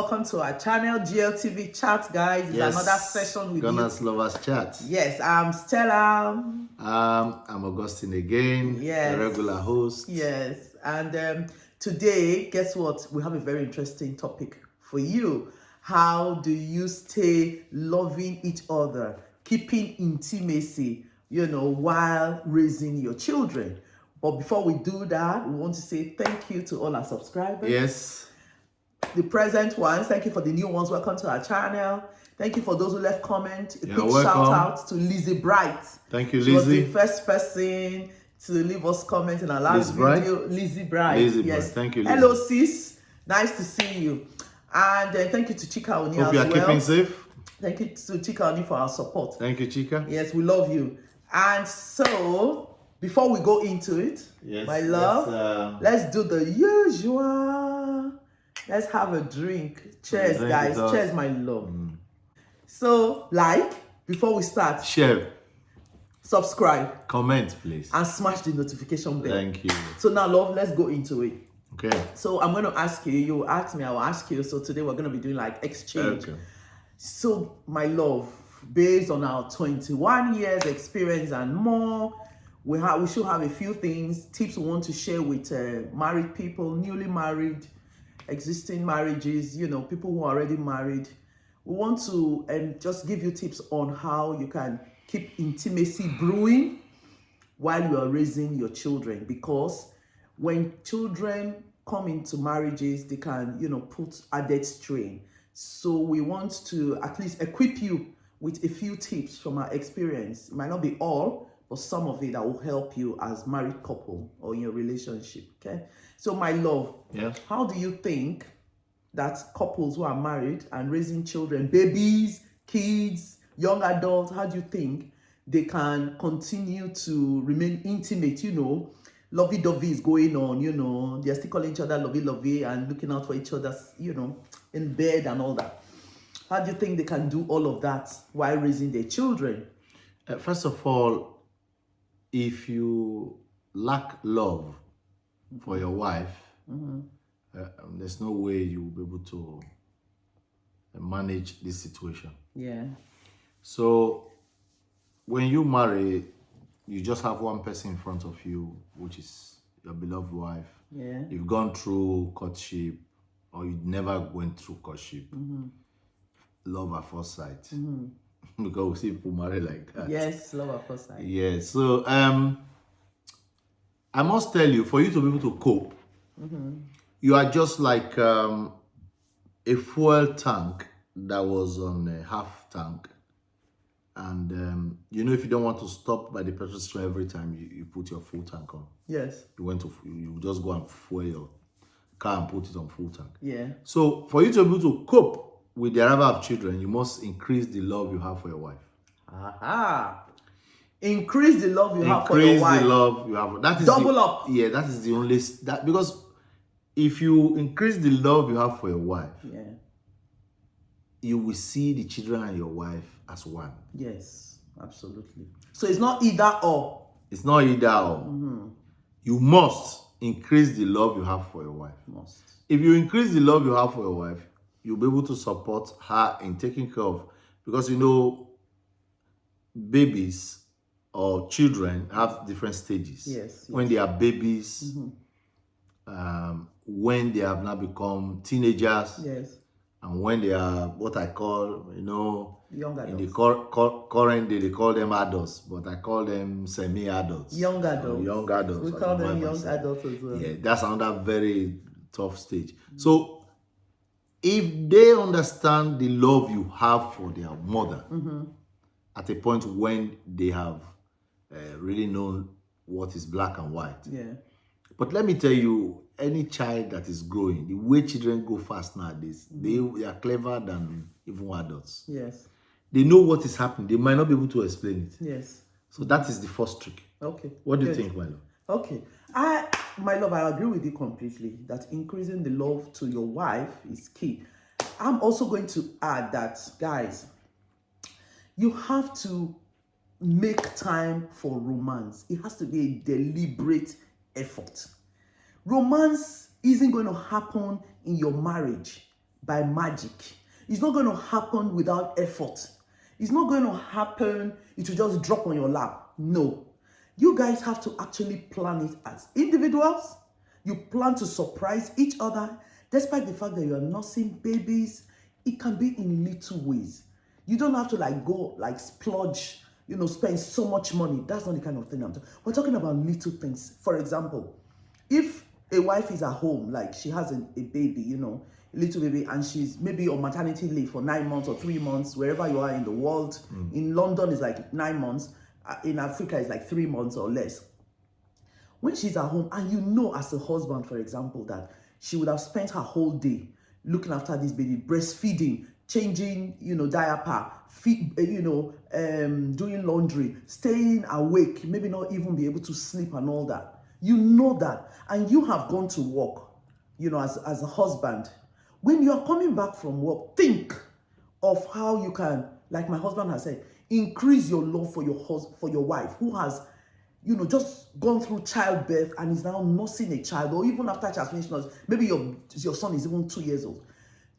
welcome to our channel, Gltvchat, guys. It's another session with GunnersLoversTV. Yes, I'm Stella. I'm Augustine again, the regular host. Yes, and today, guess what? We have a very interesting topic for you. How do you stay loving each other, keeping intimacy, while raising your children? But before we do that, we want to say thank you to all our subscribers. Yes. The present ones, thank you for the new ones. Welcome to our channel. Thank you for those who left comment. A quick shout out to Lizzie Bright. Thank you, Lizzie. She was the first person to leave us comment in our last video. Lizzie Bright. Lizzie yes. Bright. Thank you, Lizzie. Hello, sis. Nice to see you. And thank you to Chika Oni as well. Hope you are keeping safe. Thank you to Chika Oni for our support. Thank you, Chika. Yes, we love you. And so, before we go into it, my love, let's do the usual. Let's have a drink. Cheers, guys. Cheers, my love. So, before we start, share, subscribe, comment, please, and smash the notification bell. Thank you. So now, love, let's go into it. Okay. So I'm going to ask you. You ask me, I will ask you. So today we're going to be doing exchange. Okay. So, my love, based on our 21 years experience and more, we should have a few tips we want to share with married people, newly married, existing marriages, people who are already married. We want to just give you tips on how you can keep intimacy brewing while you are raising your children, because when children come into marriages, they can, put added strain. So we want to at least equip you with a few tips from our experience. It might not be all, but some of it that will help you as married couple or in your relationship, okay? So my love, how do you think that couples who are married and raising children, babies, kids, young adults, how do you think they can continue to remain intimate? Lovey-dovey is going on, they're still calling each other lovey-lovey and looking out for each other, in bed and all that. How do you think they can do all of that while raising their children? First of all, if you lack love for your wife, there's no way you will be able to manage this situation. Yeah. So when you marry, you just have one person in front of you, which is your beloved wife. Yeah. You've gone through courtship, or you never went through courtship. Love at first sight. Because we see people marry like that. Yes, love at first sight. Yes. So I must tell you, for you to be able to cope, you are just like a fuel tank that was on a half tank. And if you don't want to stop by the petrol station every time you put your full tank on. Yes. You just go and fuel your car and put it on full tank. Yeah. So for you to be able to cope with the arrival of children, you must increase the love you have for your wife. Aha. Increase the love you have for your wife. Increase the love you have. That is double up. Yeah, that is the only because if you increase the love you have for your wife, you will see the children and your wife as one. Yes, absolutely. So it's not either or. It's not either or. You must increase the love you have for your wife. Must. If you increase the love you have for your wife, you'll be able to support her in taking care of, because babies or children have different stages. Yes. When they are babies, when they have now become teenagers, and when they are what I call, young adults. In the current day, they call them adults, but I call them semi-adults. Young adults. Young adults. We call them young adults as well. Yeah, that's another very tough stage. So if they understand the love you have for their mother at a point when they have really known what is black and white. Yeah. But let me tell you, any child that is growing, the way children go fast nowadays, they are clever than even adults. Yes. They know what is happening. They might not be able to explain it. Yes. So that is the first trick. Okay. What do you think, my love? Okay. My love, I agree with you completely that increasing the love to your wife is key. I'm also going to add that, guys, you have to make time for romance. It has to be a deliberate effort. Romance isn't going to happen in your marriage by magic. It's not going to happen without effort. It's not going to happen, it will just drop on your lap. No. You guys have to actually plan it as individuals. You plan to surprise each other, despite the fact that you are nursing babies. It can be in little ways. You don't have to go splurge, spend so much money. That's not the kind of thing I'm talking. We're talking about little things. For example, if a wife is at home, like she has a baby, a little baby, and she's maybe on maternity leave for 9 months or 3 months, wherever you are in the world. In London, it's like 9 months. In Africa, it's like 3 months or less. When she's at home, and as a husband, for example, that she would have spent her whole day looking after this baby, breastfeeding, changing, diaper, doing laundry, staying awake, maybe not even be able to sleep and all that. You know that, and you have gone to work, as a husband. When you are coming back from work, think of how you can, like my husband has said, increase your love for your wife who has, just gone through childbirth and is now nursing a child, or even after she has finished nursing, maybe your son is even 2 years old.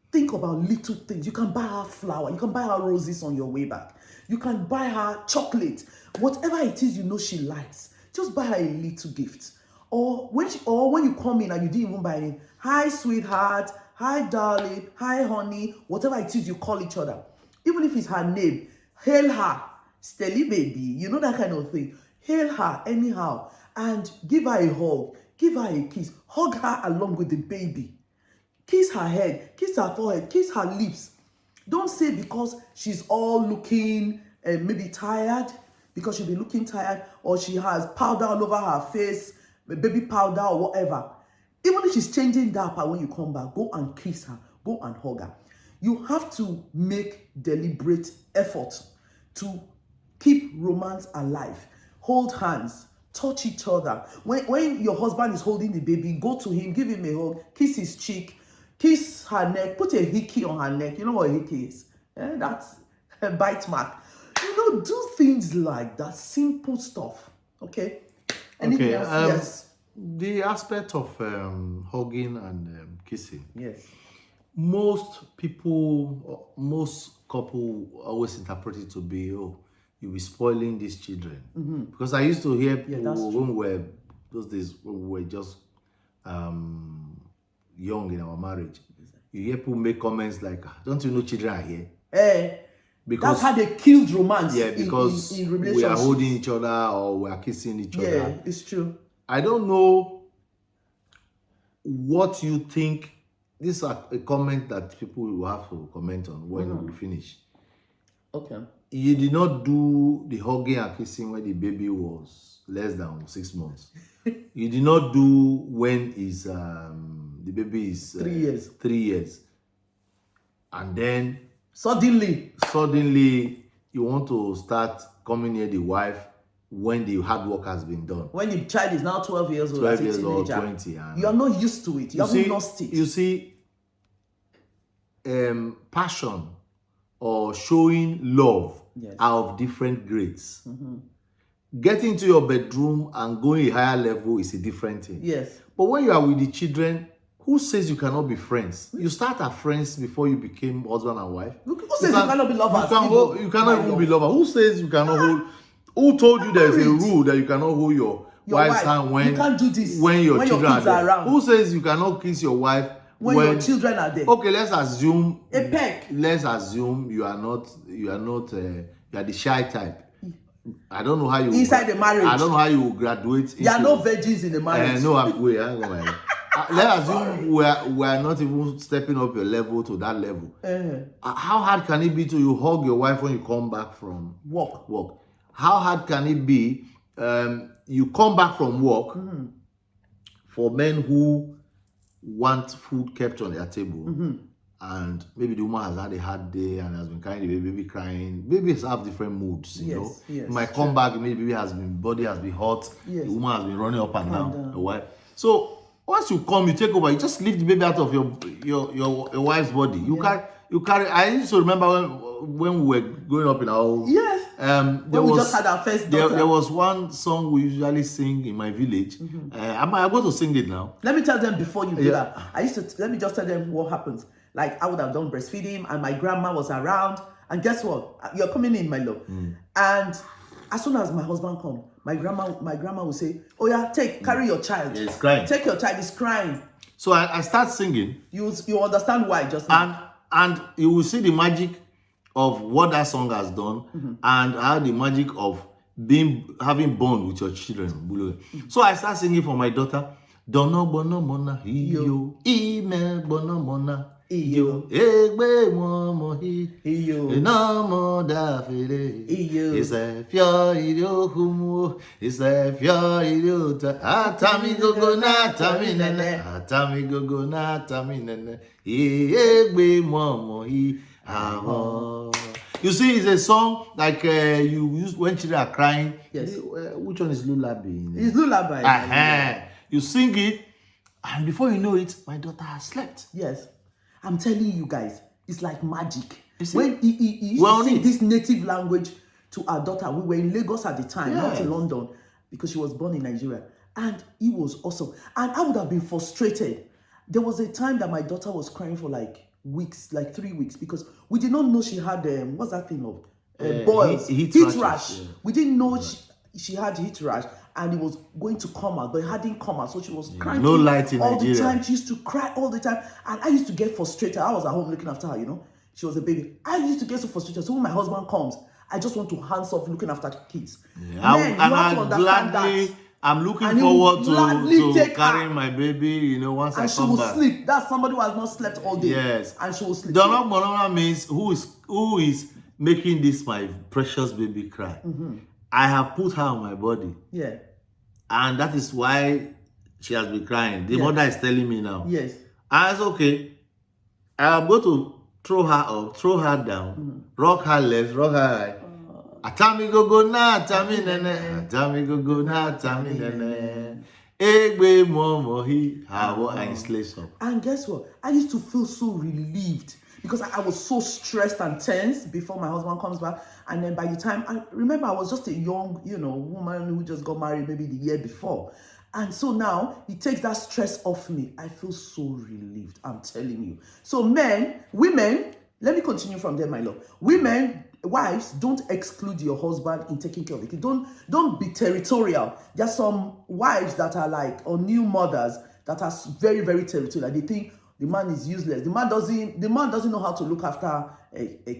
Think about little things. You can buy her flower. You can buy her roses on your way back. You can buy her chocolate. Whatever it is she likes, just buy her a little gift. Or when you come in and you didn't even buy it, hi sweetheart, hi darling, hi honey, whatever it is you call each other. Even if it's her name, hail her, Stella baby, that kind of thing. Hail her anyhow and give her a hug, give her a kiss, hug her along with the baby. Kiss her head, kiss her forehead, kiss her lips. Don't say because she's all looking maybe tired, because she'll be looking tired, or she has powder all over her face, baby powder or whatever. Even if she's changing diaper when you come back, go and kiss her, go and hug her. You have to make deliberate effort to keep romance alive. Hold hands, touch each other. When your husband is holding the baby, go to him, give him a hug, kiss his cheek, kiss her neck, put a hickey on her neck. You know what a hickey is? That's a bite mark. Do things like that, simple stuff. Okay? Anything else? Yes. The aspect of hugging and kissing. Yes. Most couple always interpret it to be, you'll be spoiling these children. Because I used to hear people those days when we were just young in our marriage. You hear people make comments like, don't you know children are here? Because that's how they killed romance. Yeah, because in we are holding each other or we are kissing each other. Yeah, it's true. I don't know what you think. This is a comment that people will have to comment on when we finish. Okay. You did not do the hugging and kissing when the baby was less than 6 months. You did not do when the baby is 3 years. 3 years. And then suddenly you want to start coming near the wife when the hard work has been done. When the child is now 12 years old, 12 years old, 20. And you are not used to it. You haven't lost it. You see, passion or showing love are of different grades. Getting to your bedroom and going a higher level is a different thing. Yes. But when you are with the children, who says you cannot be friends? You start as friends before you became husband and wife. Who says you cannot be lovers? You cannot even be lovers. Who says you cannot hold? Who told you there is a rule that you cannot hold your wife's hand when you can't do this when your children kids are around? Who says you cannot kiss your wife when your children are there? Okay, let's assume a peck. Let's assume you are the shy type. I don't know how you inside the marriage. I don't know how you graduate. There are no virgins in the marriage. Let's assume we are not even stepping up your level to that level. How hard can it be to you hug your wife when you come back from work? How hard can it be you come back from work for men who want food kept on their table and maybe the woman has had a hard day and has been carrying the baby crying. Babies have different moods, you know. Yes, you might come back, maybe body has been hot, the woman has been running up and down. The wife. So once you come, you take over, you just leave the baby out of your wife's body. You carry. I used to remember when we were growing up in our home. Yes. We just had our first daughter. There was one song we usually sing in my village. I'm going to sing it now. Let me tell them before you do that. Let me just tell them what happens. Like I would have done breastfeeding, and my grandma was around. And guess what? You're coming in, my love. And as soon as my husband come, my grandma will say, "Oh yeah, carry your child. Yeah, it's crying. Take your child. It's crying." So I start singing. You understand why just now. And you will see the magic of what that song has done, and how the magic of having bond with your children. So I start singing for my daughter. Dono bono mona iyo, ime bono mona iyo, egbe mo hi iyo, enamo da fere iyo, ise fio iyo humu, ise fio iyo ta, atami gogo na tami nene, atami gogo na tami nene, egbe mo hi aho. You see, it's a song like you use when children are crying. Yes. Which one is lullaby? It's lullaby. You sing it, and before you know it, my daughter has slept. Yes. I'm telling you guys, it's like magic. When he used to sing this native language to our daughter, we were in Lagos at the time, not in London, because she was born in Nigeria. And he was awesome. And I would have been frustrated. There was a time that my daughter was crying for like weeks, like 3 weeks, because we did not know she had, what's that thing of? Boils. Heat rash. Yeah. We didn't know she had heat rash. And it was going to come out, but it hadn't come out. So she was crying no light in all Nigeria. the time. She used to cry all the time. And I used to get frustrated. I was at home looking after her, you know. She was a baby. I used to get so frustrated. So when my husband comes, I just want to hands off looking after kids. Yeah. Men, you have to understand that. I'm looking forward to carrying my baby, you know, once I come back. And she will sleep. That's somebody who has not slept all day. Yes. And she will sleep. Dono Monona means who is making this my precious baby cry. I have put her on my body. Yeah. And that is why she has been crying. The mother is telling me now. Yes. And it's okay. I am going to throw her up, throw her down, rock her left, rock her right. Atami gogo na atami nene, atami gogo na atami nene. Egbe momo hi hawo and slash up. And guess what? I used to feel so relieved because I was so stressed and tense before my husband comes back. And then by the time, I remember I was just a young, woman who just got married maybe the year before. And so now, it takes that stress off me. I feel so relieved, I'm telling you. So women, let me continue from there, my love. Women, wives, don't exclude your husband in taking care of the kid. Don't be territorial. There are some wives that are like, or new mothers that are very, very territorial. They think the man is useless. The man doesn't know how to look after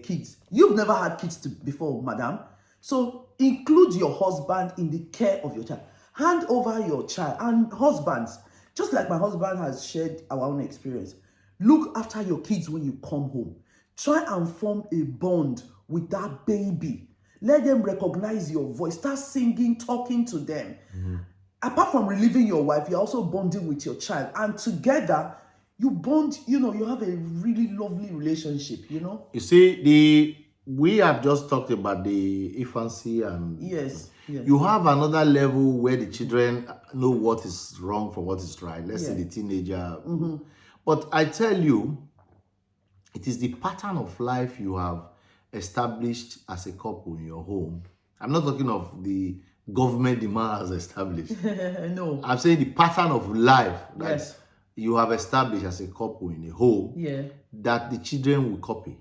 kids. You've never had kids before, madam. So include your husband in the care of your child. Hand over your child. And husbands, just like my husband has shared our own experience, look after your kids when you come home. Try and form a bond with that baby. Let them recognize your voice. Start singing, talking to them. Apart from relieving your wife, you're also bonding with your child. And together, you bond, you have a really lovely relationship, You see, we have just talked about the infancy and... Yes. You have another level where the children know what is wrong from what is right. Let's say the teenager. But I tell you, it is the pattern of life you have established as a couple in your home. I'm not talking of the government the man has established. No. I'm saying the pattern of life that you have established as a couple in a home that the children will copy.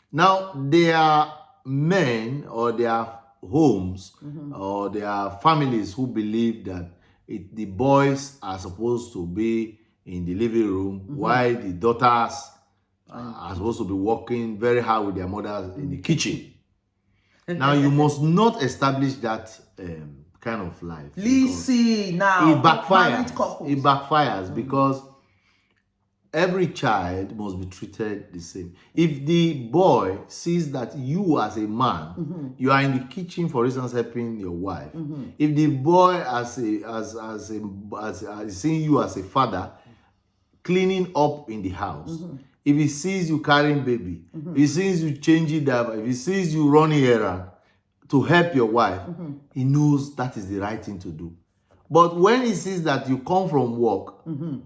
Now, there are men or there are homes or there are families who believe that the boys are supposed to be in the living room while the daughters are supposed to be working very hard with their mothers in the kitchen. Now, you must not establish that kind of life. Listen, now. It backfires because every child must be treated the same. If the boy sees that you as a man, you are in the kitchen, for instance, helping your wife. If the boy as seeing you as a father, cleaning up in the house. If he sees you carrying baby, if he sees you changing diaper, if he sees you running errand to help your wife, he knows that is the right thing to do. But when he sees that you come from work,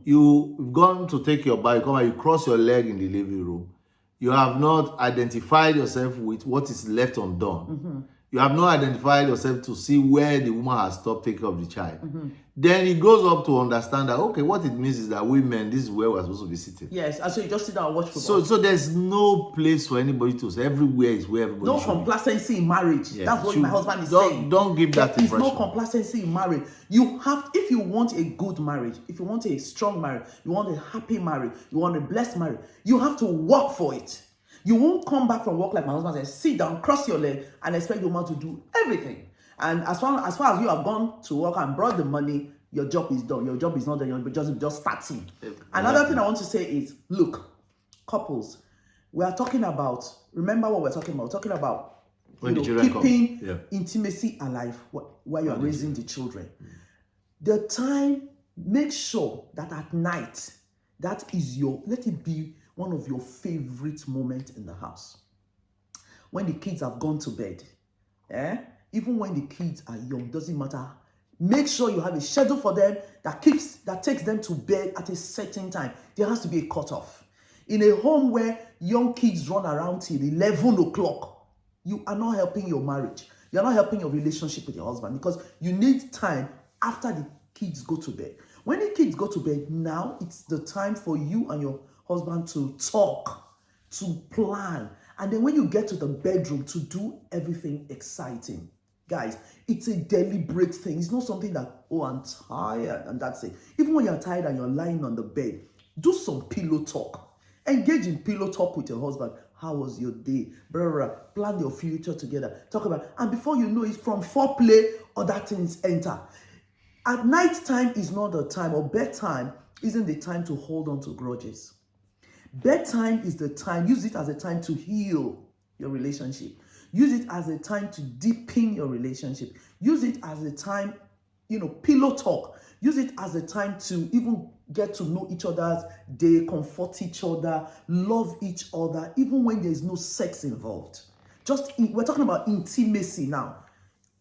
you've gone to take your bath, you cross your leg in the living room, you have not identified yourself with what is left undone, you have not identified yourself to see where the woman has stopped taking care of the child. Then it goes up to understand that, okay, what it means is that women, this is where we're supposed to be sitting. Yes, and so you just sit down and watch football. So there's no place for anybody to say. Everywhere is where everybody no should complacency in marriage. Yeah. That's what my husband is saying. Don't give that There is impression. no complacency in marriage. You have, if you want a good marriage, if you want a strong marriage, you want a happy marriage, you want a blessed marriage, you have to work for it. You won't come back from work like my husband says, sit down, cross your leg, and expect the woman to do everything. And as far as you have gone to work and brought the money, your job is done. Your job is not done. You're just starting. Another thing I want to say is, look, couples, we are talking about, remember what we're talking about. We're talking about keeping intimacy alive while you're raising the children. The time, make sure that at night, that is let it be one of your favorite moments in the house. When the kids have gone to bed, even when the kids are young, doesn't matter. Make sure you have a schedule for them that takes them to bed at a certain time. There has to be a cutoff. In a home where young kids run around till 11 o'clock, you are not helping your marriage. You are not helping your relationship with your husband, because you need time after the kids go to bed. When the kids go to bed, now it's the time for you and your husband to talk, to plan. And then when you get to the bedroom, to do everything exciting. Guys, it's a deliberate thing. It's not something that, oh, I'm tired, and that's it. Even when you're tired and you're lying on the bed, do some pillow talk. Engage in pillow talk with your husband. How was your day? Blah, blah, blah. Plan your future together. Talk about, and before you know it, from foreplay, other things enter. At night time is not the time, or bedtime isn't the time to hold on to grudges. Bedtime is the time, use it as a time to heal your relationship. Use it as a time to deepen your relationship. Use it as a time, pillow talk. Use it as a time to even get to know each other's day, comfort each other, love each other, even when there's no sex involved. We're talking about intimacy now.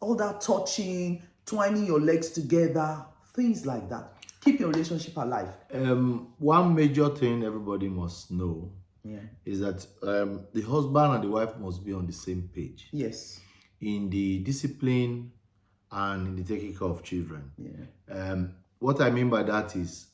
All that touching, twining your legs together, things like that. Keep your relationship alive. One major thing everybody must know is that the husband and the wife must be on the same page. Yes. In the discipline and in the taking care of children. Yeah. What I mean by that is,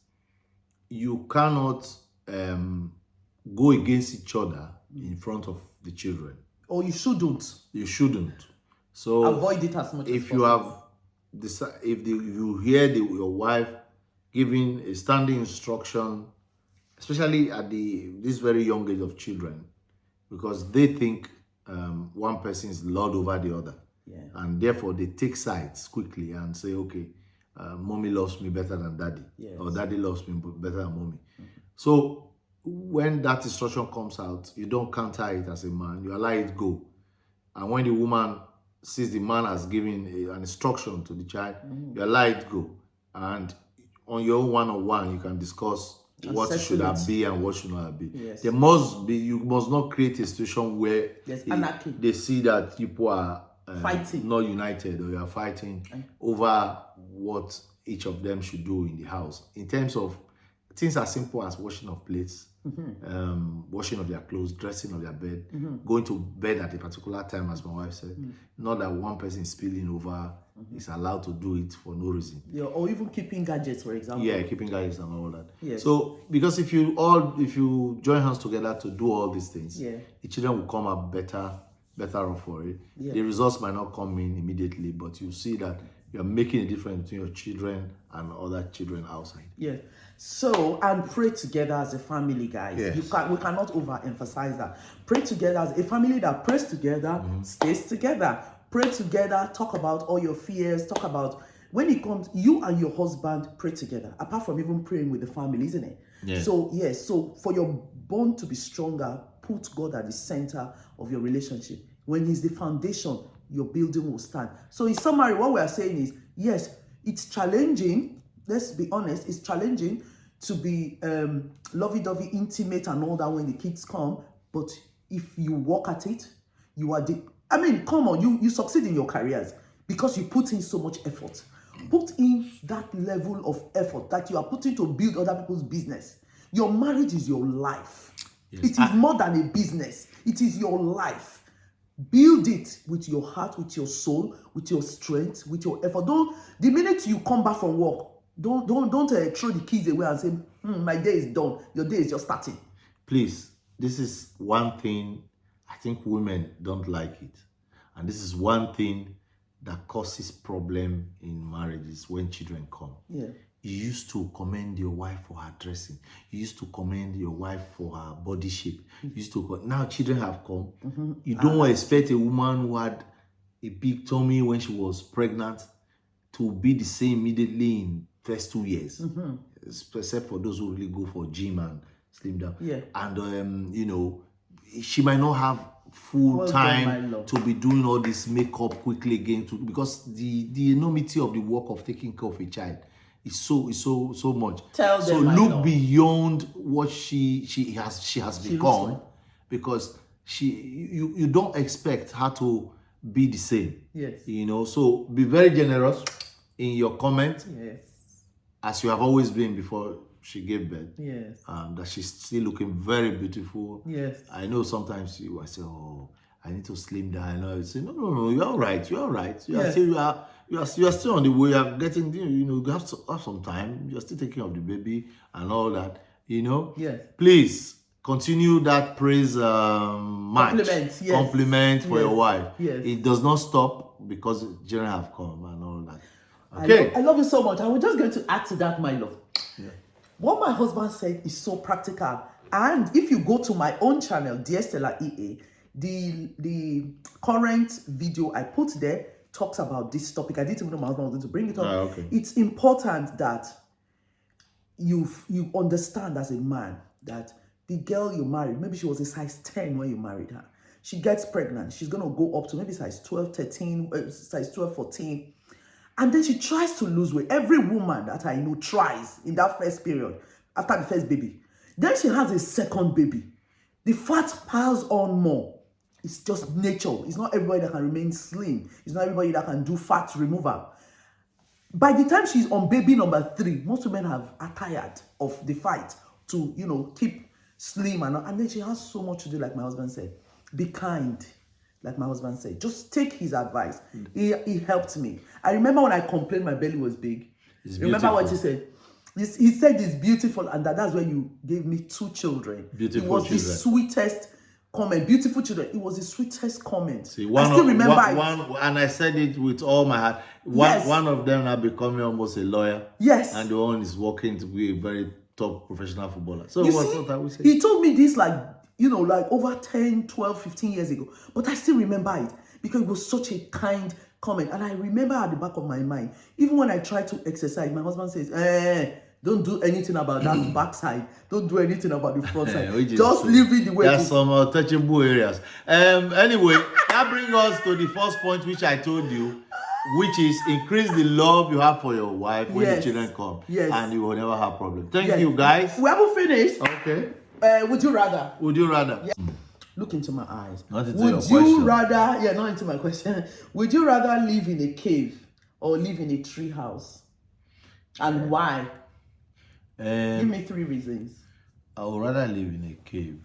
you cannot go against each other in front of the children. Or you shouldn't. You shouldn't. So avoid it as much as possible. If you hear your wife giving a standing instruction, especially at this very young age of children, because they think one person is lord over the other, and therefore they take sides quickly and say, okay, mommy loves me better than daddy, or daddy loves me better than mommy. So when that instruction comes out, you don't counter it as a man, you allow it go. And when the woman sees the man has given an instruction to the child, you allow it go. And on your own one-on-one, you can discuss what it should be and what should not be. Yes. You must not create a situation where they see that people are fighting, not united, or you are fighting over what each of them should do in the house. In terms of things as simple as washing of plates, washing of their clothes, dressing of their bed, going to bed at a particular time, as my wife said. Not that one person is spilling over is allowed to do it for no reason. Yeah, or even keeping gadgets, for example. Yeah, keeping gadgets and all that. Yes. So because if you join hands together to do all these things, the children will come up better off for it. Yeah. The results might not come in immediately, but you see that you're making a difference between your children and other children outside. Yeah. So, and pray together as a family, guys. Yes. We cannot overemphasize that. Pray together as a family that prays together, stays together. Pray together, talk about all your fears, talk about, when it comes, you and your husband pray together, apart from even praying with the family, isn't it? Yeah. So, yes, so for your bond to be stronger, put God at the center of your relationship. When He's the foundation, your building will stand. So in summary, what we are saying is, yes, it's challenging. Let's be honest, it's challenging to be lovey-dovey, intimate and all that when the kids come. But if you work at it, you are come on, you succeed in your careers because you put in so much effort. Put in that level of effort that you are putting to build other people's business. Your marriage is your life. Yes. It is more than a business. It is your life. Build it with your heart, with your soul, with your strength, with your effort. Don't, the minute you come back from work, don't throw the keys away and say, my day is done. Your day is just starting. Please, this is one thing I think women don't like it. And this is one thing that causes problem in marriages when children come. Yeah. You used to commend your wife for her dressing. You used to commend your wife for her body shape. You used to now children have come. You don't expect a woman who had a big tummy when she was pregnant to be the same immediately in first 2 years. Except for those who really go for gym and slim down. Yeah. And you know, she might not have full time to be doing all this makeup quickly again because the enormity of the work of taking care of a child is so much. Tell them, so look beyond what she has become, because you don't expect her to be the same. Yes. You know, so be very generous in your comment. Yes. As you have always been before she gave birth. Yes. That she's still looking very beautiful. Yes. I know sometimes I say, oh, I need to slim down. I know you say, no, you're all right. You're all right. You are still on the way. You're getting, you have to have some time. You're still taking care of the baby and all that. Yes. Please continue that praise match. Compliment for your wife. Yes. It does not stop because children have come and all that. Okay. I love you so much. I was just going to add to that, my love. Yeah. What my husband said is so practical. And if you go to my own channel, Dear Stella EA, the current video I put there talks about this topic. I didn't even know my husband was going to bring it up. Okay. It's important that you understand as a man that the girl you married, maybe she was a size 10 when you married her. She gets pregnant. She's going to go up to maybe size 12, 13, size 12, 14. And then she tries to lose weight. Every woman that I know tries in that first period, after the first baby. Then she has a second baby. The fat piles on more. It's just nature. It's not everybody that can remain slim. It's not everybody that can do fat removal. By the time she's on baby number 3, most women are tired of the fight to, keep slim. And then she has so much to do, like my husband said. Be kind. Like my husband said, just take his advice. He helped me. I remember when I complained my belly was big. Remember what he said? He said it's beautiful, and that's when you gave me 2 children. Beautiful it was children. The sweetest comment. Beautiful children. It was the sweetest comment. See, I still remember and I said it with all my heart. One of them now becoming almost a lawyer. Yes. And the one is working to be a very top professional footballer. So what I would say. He told me this like over 10, 12, 15 years ago. But I still remember it because it was such a kind comment. And I remember at the back of my mind, even when I try to exercise, my husband says, don't do anything about that backside. Don't do anything about the front side. Just leave it the way it is. There's some touchable areas. Anyway, that brings us to the first point which I told you, which is increase the love you have for your wife when the children come. Yes. And you will never have problems. Thank you, guys. We haven't finished. Okay. Would you rather? Would you rather? Yeah. Look into my eyes. Not into Would your you question. rather? Not into my question. Would you rather live in a cave or live in a tree house? And why? Give me 3 reasons. I would rather live in a cave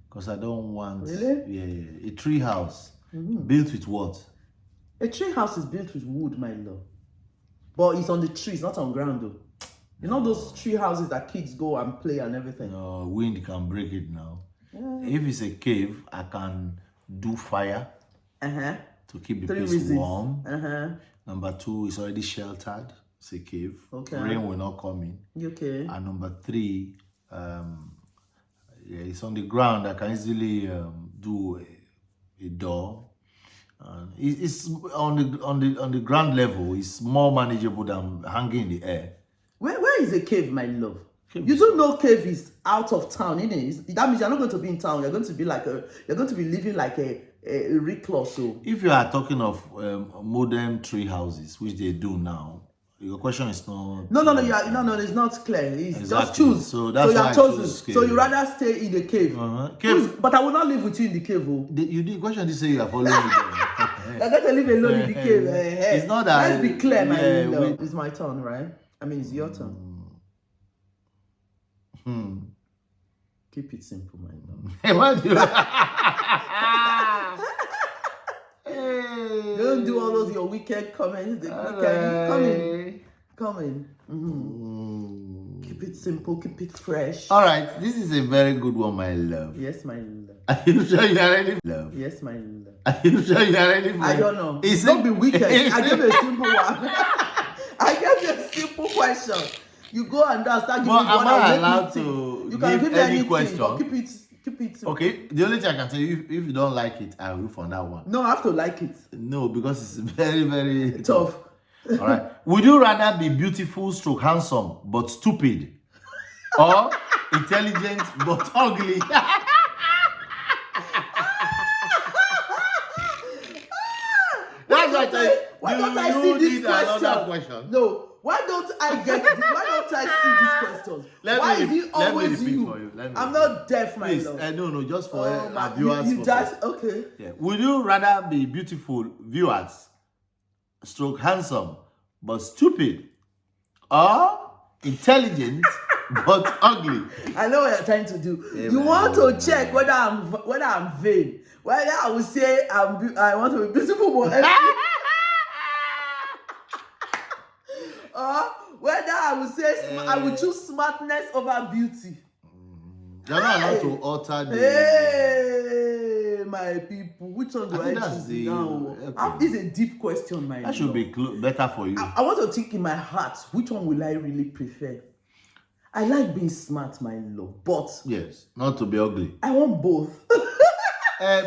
because I don't want. Really? Yeah. A tree house built with what? A tree house is built with wood, my love. But it's on the trees, not on ground, though. You know those tree houses that kids go and play and everything? No, wind can break it now. If it's a cave, I can do fire to keep the 3 place reasons. warm. Number 2, it's already sheltered. It's a cave. Okay. Rain will not come in. Okay. And number 3, it's on the ground. I can easily do a door. It's on the ground level. It's more manageable than hanging in the air. Where is a cave, my love? You don't know cave is out of town, innit? That means you're not going to be in town. You're going to be living like a recluse. So if you are talking of modern tree houses, which they do now, your question is not. No, it's not clear. It's exactly. Just choose. So that's you why have chosen. cave. So you rather stay in the cave. Cave. But I will not live with you in the cave. The question did say you are following me. You're going to live alone in the cave. It's not that. Let's be clear, my love. It's my turn, right? I mean, it's your turn. Keep it simple, my love. Imagine. Don't do all those your weekend comments. The weekend come in. Keep it simple. Keep it fresh. All right, this is a very good one, my love. Yes, my love. Are you sure you are ready? Love. Yes, my love. Are you sure you are ready? I don't know. It's not be wicked. I gave you a simple one. I gave you a simple question. You go and start giving me one. Am I allowed to you can give me any anything, question? but keep it. Okay, the only thing I can tell you, if you don't like it, I will for that one. No, I have to like it. No, because it's very, very tough. All right. Would you rather be beautiful, stroke handsome, but stupid, or intelligent but ugly? That's what Why don't I see this question? No. Why don't I see these questions? Why is it always you? I'm not deaf, my love. No, just for our viewers. Okay. Yeah. Would you rather be beautiful, viewers, stroke handsome, but stupid, or intelligent but ugly? I know what you're trying to do. You want to check whether I'm vain. Whether I will say I want to be beautiful but whether I will say I will choose smartness over beauty. You're not allowed to alter the. Hey, my people, which one do I choose now? Okay. This is a deep question, my. That should be better for you. I want to think in my heart, which one will I really prefer? I like being smart, my love, but yes, not to be ugly. I want both. But I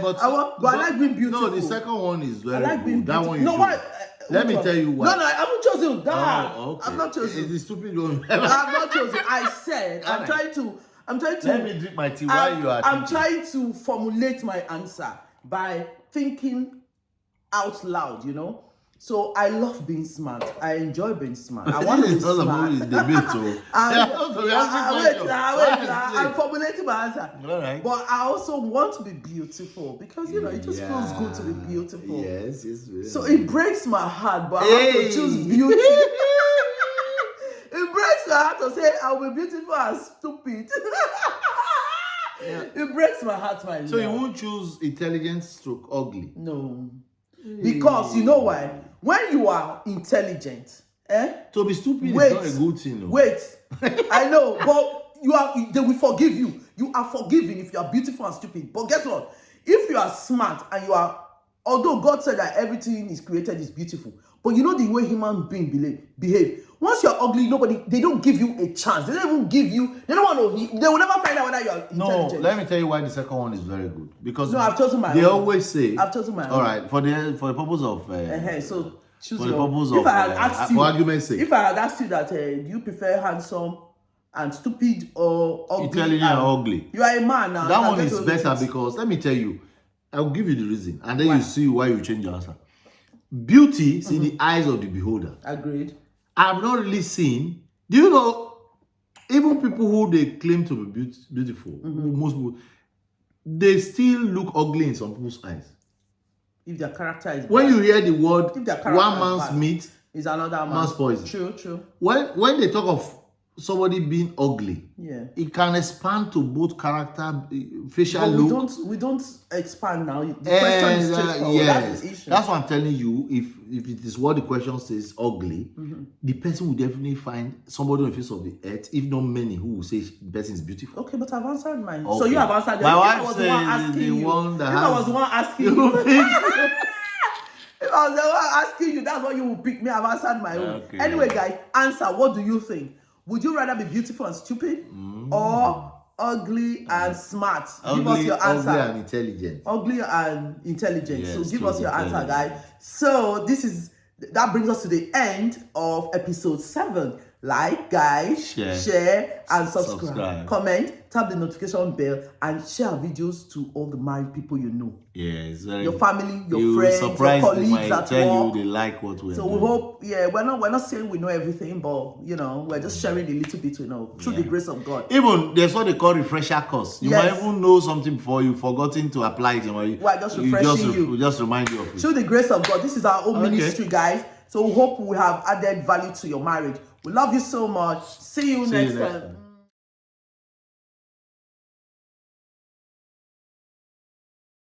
like being beautiful. No, the second one is very I like being good. That one. No, why? Let me tell you why. No, I haven't chosen that. Oh, okay. I'm not chosen. It's the stupid one. I'm not chosen. I said I'm trying to. Let me drink my tea while you are. I'm trying to formulate my answer by thinking out loud. You know. So I love being smart. I enjoy being smart. I want to be smart. I'm formulating my answer. All right. But I also want to be beautiful because you know it just feels good to be beautiful. Yes. So it breaks my heart, but I have to choose beauty. It breaks my heart to say I'll be beautiful and stupid. It breaks my heart, my love. So you won't choose intelligent stroke ugly? No. Because you know why? When you are intelligent, to be stupid is not a good thing. No? Wait, I know, but they will forgive you. You are forgiven if you are beautiful and stupid. But guess what? If you are smart and although God said that everything is created is beautiful, but you know the way human beings behave. Once you're ugly, they don't give you a chance. They don't even give you, they don't want to, they will never find out whether you're intelligent. No, let me tell you why the second one is very good. Because no, I've chosen my own. They always say, I've chosen my own. All right, for the purpose of, so choose for the purpose of, for argument's sake. If I had asked you that, do you prefer handsome and stupid or ugly? Intelligent or ugly? You are a man now. That one is better because, let me tell you, I'll give you the reason. And then you see why you change your answer. Beauty is in the eyes of the beholder. Agreed. I've not really seen. Do you know, even people who they claim to be beautiful, most people, they still look ugly in some people's eyes. If their character is when bad. you hear the word one man's meat is another man's poison. True. When they talk of somebody being ugly, it can expand to both character, facial look. We don't expand now. The question is straightforward. That's the issue. That's what I'm telling you. If it is what the question says, ugly, the person will definitely find somebody on the face of the earth, if not many, who will say the person is beautiful. Okay, but I've answered mine. Okay. So you have answered. My wife says the one that I was the one asking you. If I was the one asking you, that's what you will pick me. I've answered my own. Okay. Anyway, guys, answer. What do you think? Would you rather be beautiful and stupid or ugly and smart? Give us your answer. Ugly and intelligent. Ugly and intelligent. Yes, so give us your answer, guys. So that brings us to the end of episode 7. Like, guys, share and subscribe. Comment, tap the notification bell, and share our videos to all the married people you know. Yes, your family, your friends, your colleagues at work. They like what we're doing. We hope, we're not saying we know everything, but we're just sharing a little bit we know through the grace of God. Even there's what they call refresher course. You might even know something before you've forgotten to apply it. We're just refreshing you. We just remind you of it. Through the grace of God, this is our own ministry, guys. So we hope we have added value to your marriage. We love you so much. See you next time.